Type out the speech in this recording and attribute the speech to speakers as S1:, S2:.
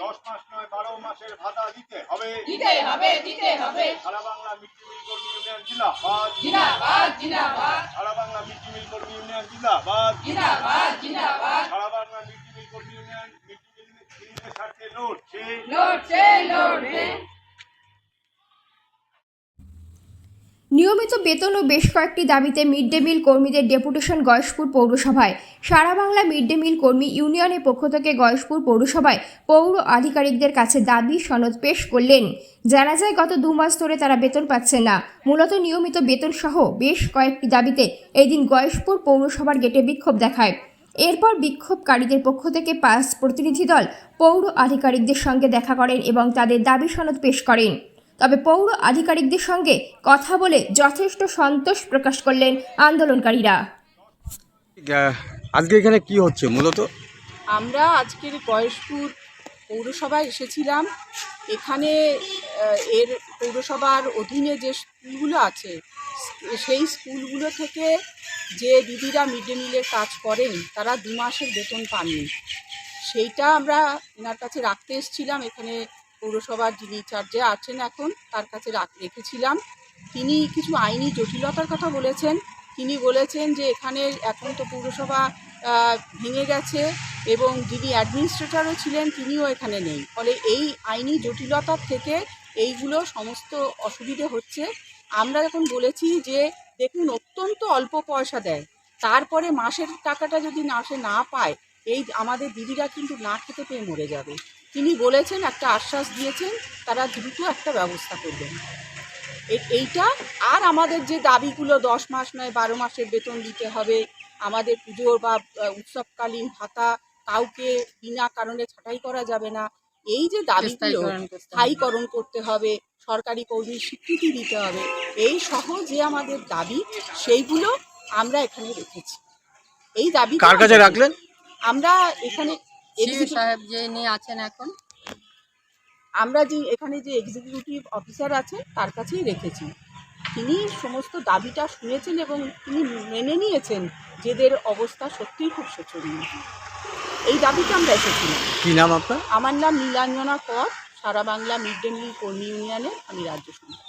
S1: 10 মাস নয় 12 মাসের ভাতা দিতে হবে। সারা বাংলা মিড ডে মিল কর্মী ইউনিয়ন জিন্দাবাদ। সারা বাংলা মিড ডে মিল কর্মী ইউনিয়ন জিন্দাবাদ। সারা বাংলা মিড ডে মিল কর্মী ইউনিয়ন মিড ডে মিলের স্বার্থে লড়ছে।
S2: নিয়মিত বেতন ও বেশ কয়েকটি দাবিতে মিড ডে মিল কর্মীদের ডেপুটেশন গয়েশপুর পৌরসভায়। সারা বাংলা মিড ডে মিল কর্মী ইউনিয়নের পক্ষ থেকে গয়েশপুর পৌরসভায় পৌর আধিকারিকদের কাছে দাবি সনদ পেশ করলেন। জানা যায় গত 2 মাস ধরে তারা বেতন পাচ্ছেন না। মূলত নিয়মিত বেতন সহ বেশ কয়েকটি দাবিতে এই দিন গয়েশপুর পৌরসভার গেটে বিক্ষোভ দেখায়। এরপর বিক্ষোভকারীদের পক্ষ থেকে 5 প্রতিনিধি দল পৌর আধিকারিকদের সঙ্গে দেখা করেন এবং তাদের দাবি সনদ পেশ করেন। তবে পৌর আধিকারিকদের সঙ্গে কথা বলে যথেষ্ট সন্তোষ প্রকাশ করলেন আন্দোলনকারীরা।
S3: আজকে এখানে কি হচ্ছে মূলত?
S4: আমরা আজকের গয়েশপুর পৌরসভায় এসেছিলাম। এখানে এর পৌরসভার অধীনে যে স্কুলগুলো আছে সেই স্কুলগুলো থেকে যে দিদিরা মিড ডে মিলের কাজ করেন তারা 2 মাসের বেতন পাননি। সেইটা আমরা এনার কাছে রাখতে এসেছিলাম। এখানে পৌরসভার যিনি চার্জে আছেন এখন তার কাছে রেখেছিলাম। তিনি কিছু আইনি জটিলতার কথা বলেছেন। তিনি বলেছেন যে এখানে এখন তো পৌরসভা ভেঙে গেছে এবং যিনি অ্যাডমিনিস্ট্রেটরও ছিলেন তিনিও এখানে নেই, ফলে এই আইনি জটিলতার থেকে এইগুলো সমস্ত অসুবিধে হচ্ছে। আমরা এখন বলেছি যে দেখুন, অত্যন্ত অল্প পয়সা দেয়, তারপরে মাসের টাকাটা যদি মাসে না পায় এই আমাদের দিদিরা কিন্তু না খেতে পেয়ে মরে যাবে। তিনি বলেছেন, একটা আশ্বাস দিয়েছেন, তারা দ্রুত একটা ব্যবস্থা করবেন। এইটা আর আমাদের যে দাবিগুলো 10 মাস নয় 12 মাসের বেতন দিতে হবে, আমাদের পুজো বা উৎসবকালীন ভাতা কাউকে বিনা কারণে ছাঁটাই করা যাবে না, এই যে দাবিগুলো স্থায়ীকরণ করতে হবে, সরকারি কর্মীর স্বীকৃতি দিতে হবে, এই সহ যে আমাদের দাবি সেইগুলো আমরা এখানে রেখেছি। এই দাবি
S3: কার কাছে রাখলেন?
S4: আমরা এখানে
S5: সাহেব যে নিয়ে আছেন এখন,
S4: আমরা যে এখানে যে এক্সিকিউটিভ অফিসার আছেন তার কাছেই রেখেছি। তিনি সমস্ত দাবিটা শুনেছেন এবং তিনি মেনে নিয়েছেন যেদের অবস্থা সত্যিই খুব শোচনীয়। এই দাবিটা আমরা এসেছিলাম।
S3: কি নাম আপনার?
S4: আমার নাম নীলাঞ্জনা কর, সারা বাংলা মিড ডে মিল কর্মী ইউনিয়নের আমি রাজ্য সম্পাদক।